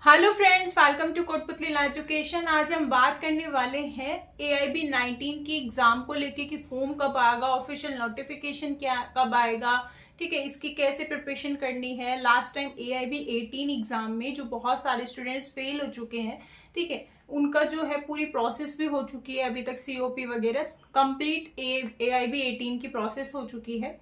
Hello friends, welcome to Kotputli education. आज हम बात करने वाले हैं AIB 19 की एग्जाम को लेके कि फॉर्म कब आएगा, ऑफिशियल नोटिफिकेशन क्या कब आएगा, ठीक है, इसकी कैसे प्रिपरेशन करनी है। लास्ट टाइम AIB 18 एग्जाम में जो बहुत सारे स्टूडेंट्स फेल हो चुके हैं, ठीक है, उनका जो है पूरी प्रोसेस भी हो चुकी है। अभी तक COP वगैरह कंप्लीट AIB 18 की प्रोसेस हो चुकी है,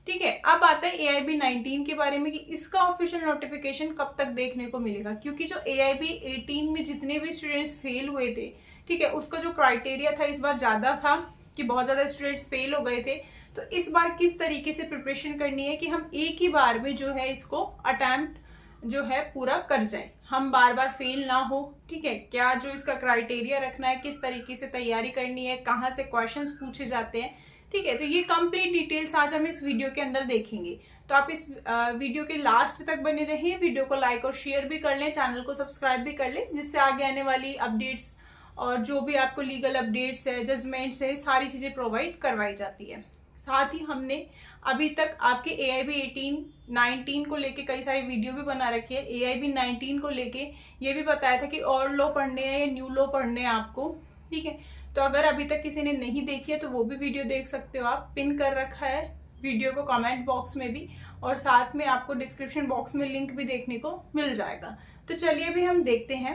ठीक है। अब आता है AIB 19 के बारे में कि इसका ऑफिशियल नोटिफिकेशन कब तक देखने को मिलेगा, क्योंकि जो AIB 18 में जितने भी स्टूडेंट्स फेल हुए थे, ठीक है, उसका जो क्राइटेरिया था इस बार ज्यादा था कि बहुत ज्यादा स्टूडेंट्स फेल हो गए थे। तो इस बार किस तरीके से प्रिपरेशन करनी है कि हम एक ही बार में जो है इसको अटेम्प्ट जो है पूरा कर जाए, हम बार बार फेल ना हो, ठीक है। क्या जो इसका क्राइटेरिया रखना है, किस तरीके से तैयारी करनी है, कहाँ से क्वेश्चंस पूछे जाते हैं, ठीक है। तो ये कंप्लीट डिटेल्स आज हम इस वीडियो के अंदर देखेंगे। तो आप इस वीडियो के लास्ट तक बने रहिए, वीडियो को लाइक और शेयर भी कर लें, चैनल को सब्सक्राइब भी कर लें, जिससे आगे आने वाली अपडेट्स और जो भी आपको लीगल अपडेट्स है, जजमेंट्स है, सारी चीजें प्रोवाइड करवाई जाती है। साथ ही हमने अभी तक आपके AIB 18 19 को लेके कई सारी वीडियो भी बना रखी है। AIB 19 को लेके ये भी बताया था कि और लॉ पढ़ने हैं या न्यू लॉ पढ़ने हैं आपको, ठीक है। तो अगर अभी तक किसी ने नहीं देखी है तो वो भी वीडियो देख सकते हो, आप पिन कर रखा है वीडियो को कमेंट बॉक्स में भी, और साथ में आपको डिस्क्रिप्शन बॉक्स में लिंक भी देखने को मिल जाएगा। तो चलिए अभी हम देखते हैं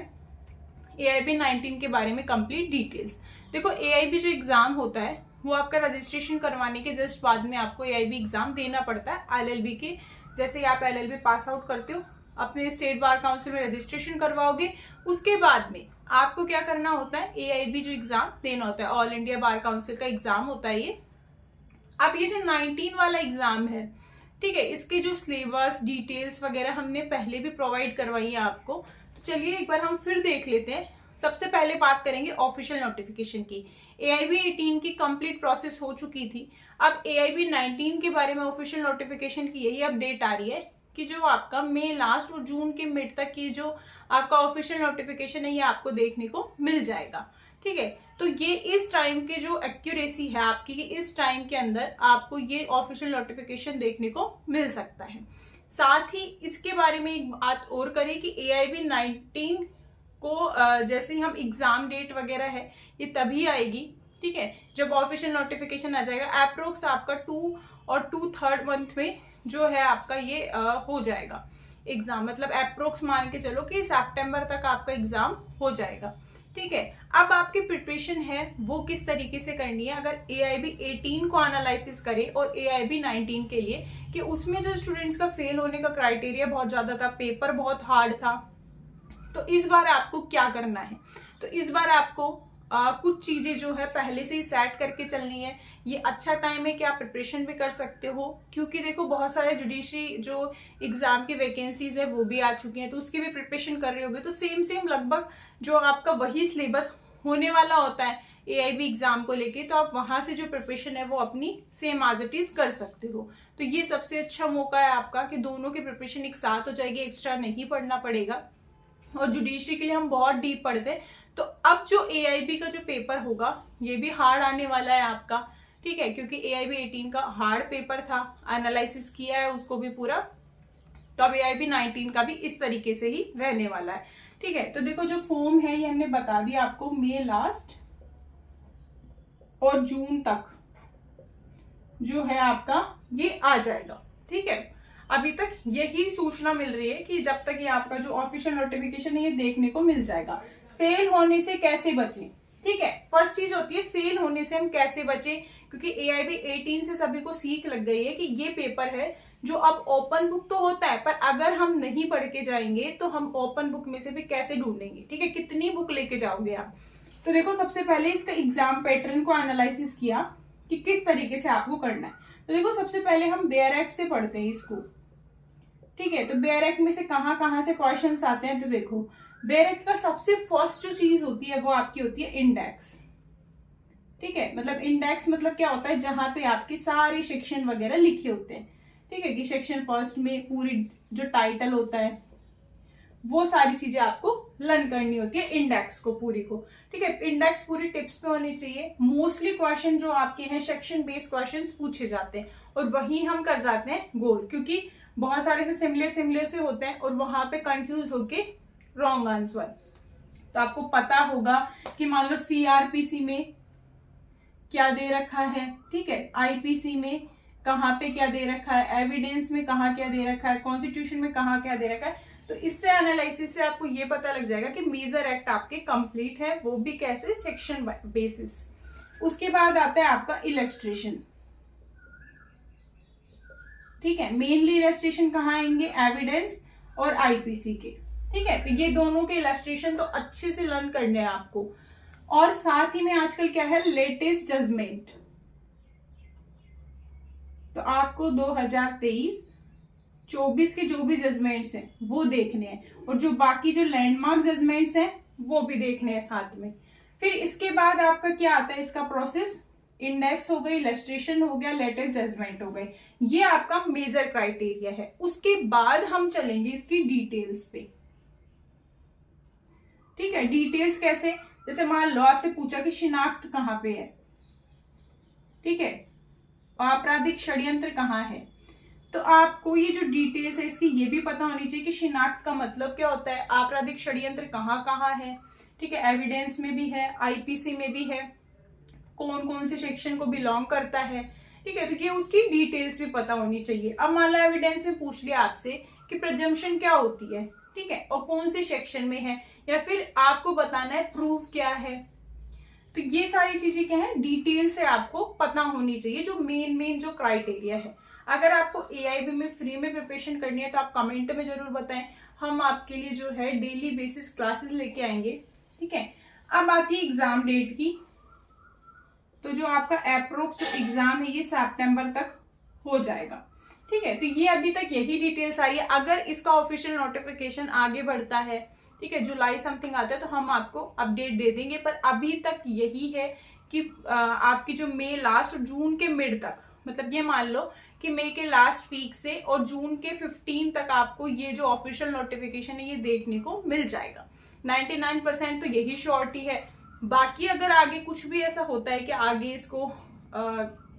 AIB 19 के बारे में कंप्लीट डिटेल्स। देखो, AIB जो एग्जाम होता है वो आपका रजिस्ट्रेशन करवाने के जस्ट बाद में आपको AIB एग्जाम देना पड़ता है। LLB के जैसे ही आप LLB पास आउट करते हो, अपने स्टेट बार काउंसिल में रजिस्ट्रेशन करवाओगे, उसके बाद में आपको क्या करना होता है, AIB जो एग्जाम देना होता है, ऑल इंडिया बार काउंसिल का एग्जाम होता है ये। अब ये जो 19 वाला एग्जाम है, ठीक है, इसके जो सिलेबस डिटेल्स वगैरह हमने पहले भी प्रोवाइड करवाई है आपको। तो चलिए एक बार हम फिर देख लेते हैं। सबसे पहले बात करेंगे ऑफिशियल नोटिफिकेशन की। AIB 18 की कंप्लीट प्रोसेस हो चुकी थी। अब AIB 19 के बारे में ऑफिशियल नोटिफिकेशन की यही अपडेट आ रही है कि जो आपका मई लास्ट और जून के मिड तक की जो आपका ऑफिशियल नोटिफिकेशन है ये आपको देखने को मिल जाएगा, ठीक है। तो ये इस टाइम के जो एक्यूरेसी है आपकी, इस टाइम के अंदर आपको ये ऑफिशियल नोटिफिकेशन देखने को मिल सकता है। साथ ही इसके बारे में एक बात और करें कि AIB 19 को जैसे ही हम एग्जाम डेट वगैरह है ये तभी आएगी, ठीक है, जब ऑफिशियल नोटिफिकेशन आ जाएगा। अप्रोक्स आपका 2 और 2/3 मंथ में जो है आपका ये हो जाएगा एग्जाम, मतलब अप्रोक्स मान के चलो कि सितंबर तक आपका एग्जाम हो जाएगा, ठीक है। अब आपकी प्रिपरेशन है वो किस तरीके से करनी है, अगर AIB 18 को एनालिसिस करें और AIB 19 के लिए, कि उसमें जो स्टूडेंट्स का फेल होने का क्राइटेरिया बहुत ज्यादा था, पेपर बहुत हार्ड था। तो इस बार आपको क्या करना है, तो इस बार आपको कुछ चीजें जो है पहले से ही सेट करके चलनी है। ये अच्छा टाइम है कि आप प्रिपरेशन भी कर सकते हो, क्योंकि देखो बहुत सारे जुडिशरी जो एग्जाम की वैकेंसीज है वो भी आ चुकी हैं, तो उसकी भी प्रिपरेशन कर रहे होगे। तो सेम लगभग जो आपका वही सिलेबस होने वाला होता है AIB एग्जाम को लेके, तो आप वहां से जो प्रिपरेशन है वो अपनी सेम एज इट इज कर सकते हो। तो ये सबसे अच्छा मौका है आपका कि दोनों की प्रिपरेशन एक साथ हो जाएगी, एक्स्ट्रा नहीं पढ़ना पड़ेगा। और जुडिशरी के लिए हम बहुत डीप पढ़ते हैं। तो अब जो AIB का जो पेपर होगा ये भी हार्ड आने वाला है आपका, ठीक है, क्योंकि AIB 18 का हार्ड पेपर था, एनालिसिस किया है उसको भी पूरा। तो अब AIB 19 का भी इस तरीके से ही रहने वाला है, ठीक है। तो देखो जो फॉर्म है ये हमने बता दिया आपको, मई लास्ट और जून तक जो है आपका ये आ जाएगा, ठीक है। अभी तक यही सूचना मिल रही है कि जब तक ये आपका जो ऑफिशियल नोटिफिकेशन है ये देखने को मिल जाएगा। फेल होने से कैसे बचें, ठीक है, फर्स्ट चीज होती है फेल होने से हम कैसे बचें, क्योंकि AIB 18 से सभी को सीख लग गई है कि ये पेपर है जो अब ओपन बुक तो होता है, पर अगर हम नहीं पढ़ के जाएंगे तो हम ओपन बुक में से भी कैसे ढूंढेंगे, ठीक है, कितनी बुक लेके जाओगे आप। तो देखो सबसे पहले इसका एग्जाम पैटर्न को एनालिसिस किया कि किस तरीके से आपको करना है। तो देखो सबसे पहले हम बेयर एक्ट से पढ़ते हैं इसको, ठीक है। तो बेयर एक्ट में से कहाँ से क्वेश्चंस आते हैं, तो देखो बेयर एक्ट का सबसे फर्स्ट जो चीज होती है वो आपकी होती है इंडेक्स, ठीक है। मतलब इंडेक्स मतलब क्या होता है, जहां पे आपके सारे सेक्शन वगैरह लिखे होते हैं, ठीक है, कि सेक्शन फर्स्ट में पूरी जो टाइटल होता है वो सारी चीजें आपको लर्न करनी होती है इंडेक्स को पूरी को, ठीक है। इंडेक्स पूरी टिप्स पे होनी चाहिए। मोस्टली क्वेश्चन जो आपके हैं सेक्शन बेस्ड क्वेश्चंस पूछे जाते हैं और वही हम कर जाते हैं गोल, क्योंकि बहुत सारे से सिमिलर से होते हैं और वहां पे कंफ्यूज होके रॉन्ग आंसर। तो आपको पता होगा कि मान लो सीआरपीसी में क्या दे रखा है, ठीक है, आईपीसी में कहाँ पे क्या दे रखा है, एविडेंस में कहाँ क्या दे रखा है, कॉन्स्टिट्यूशन में कहाँ क्या दे रखा है। तो इससे एनालिसिस से आपको ये पता लग जाएगा कि मेजर एक्ट आपके कंप्लीट है, वो भी कैसे, सेक्शन बेसिस। उसके बाद आता है आपका इलस्ट्रेशन, ठीक है। मेनली इलस्ट्रेशन कहाँ आएंगे, एविडेंस और आईपीसी के, ठीक है। तो ये दोनों के इलस्ट्रेशन तो अच्छे से लर्न करने हैं आपको। और साथ ही में आजकल क्या है, लेटेस्ट जजमेंट। तो आपको 2023-24 के जो भी जजमेंट्स हैं वो देखने हैं, और जो बाकी जो लैंडमार्क जजमेंट्स हैं वो भी देखने हैं साथ में। फिर इसके बाद आपका क्या आता है, इसका प्रोसेस, इंडेक्स हो गई, इलस्ट्रेशन हो गया, लेटेस्ट जजमेंट हो गए। ये आपका मेजर क्राइटेरिया है। उसके बाद हम चलेंगे इसकी डिटेल्स पे, ठीक है। डिटेल्स कैसे, जैसे मान लो आपसे पूछा कि शिनाख्त कहाँ पे है, ठीक है, आपराधिक षड्यंत्र कहाँ है, तो आपको ये जो डिटेल्स है इसकी ये भी पता होनी चाहिए कि शिनाख्त का मतलब क्या होता है, आपराधिक षड्यंत्र कहाँ कहाँ है, ठीक है, एविडेंस में भी है, आईपीसी में भी है, कौन कौन से सेक्शन को बिलोंग करता है, ठीक है। तो ये उसकी डिटेल्स भी पता होनी चाहिए। अब मान लो एविडेंस में पूछ लिया आपसे कि प्रिजम्पशन क्या होती है, ठीक है, और कौन से सेक्शन में है, या फिर आपको बताना है प्रूफ क्या है। तो ये सारी चीजें क्या है, डिटेल से आपको पता होनी चाहिए, जो मेन जो क्राइटेरिया है। अगर आपको एआईबी में फ्री में प्रिपरेशन करनी है तो आप कमेंट में जरूर बताएं, हम आपके लिए जो है डेली बेसिस क्लासेस लेके आएंगे, ठीक है। अब आती है एग्जाम डेट की। तो जो आपका अप्रोक्स एग्जाम है ये सितंबर तक हो जाएगा, ठीक है। तो ये अभी तक यही डिटेल्स आई है। अगर इसका ऑफिशियल नोटिफिकेशन आगे बढ़ता है, ठीक है, जुलाई समथिंग आता है, तो हम आपको अपडेट दे देंगे। पर अभी तक यही है कि आपकी जो मई लास्ट और जून के मिड तक, मतलब ये मान लो कि मई के लास्ट वीक से और जून के 15 तक आपको ये जो ऑफिशियल नोटिफिकेशन है ये देखने को मिल जाएगा। 99% तो यही श्योरिटी है। बाकी अगर आगे कुछ भी ऐसा होता है कि आगे इसको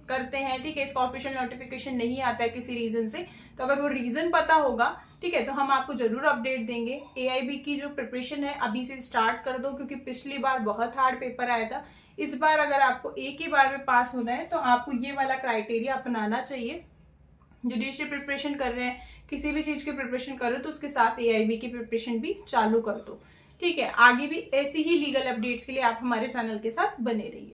करते हैं, ठीक है, इसका ऑफिशियल नोटिफिकेशन नहीं आता है किसी रीजन से, तो अगर वो रीजन पता होगा, ठीक है, तो हम आपको जरूर अपडेट देंगे। एआईबी की जो प्रिपरेशन है अभी से स्टार्ट कर दो, क्योंकि पिछली बार बहुत हार्ड पेपर आया था। इस बार अगर आपको एक ही बार में पास होना है तो आपको ये वाला क्राइटेरिया अपनाना चाहिए। जुडिशियल प्रिपरेशन कर रहे हैं, किसी भी चीज की प्रिपरेशन कर रहे हो तो उसके साथ एआईबी की प्रिपरेशन भी चालू कर दो, ठीक है। आगे भी ऐसी ही लीगल अपडेट्स के लिए आप हमारे चैनल के साथ बने रहिए।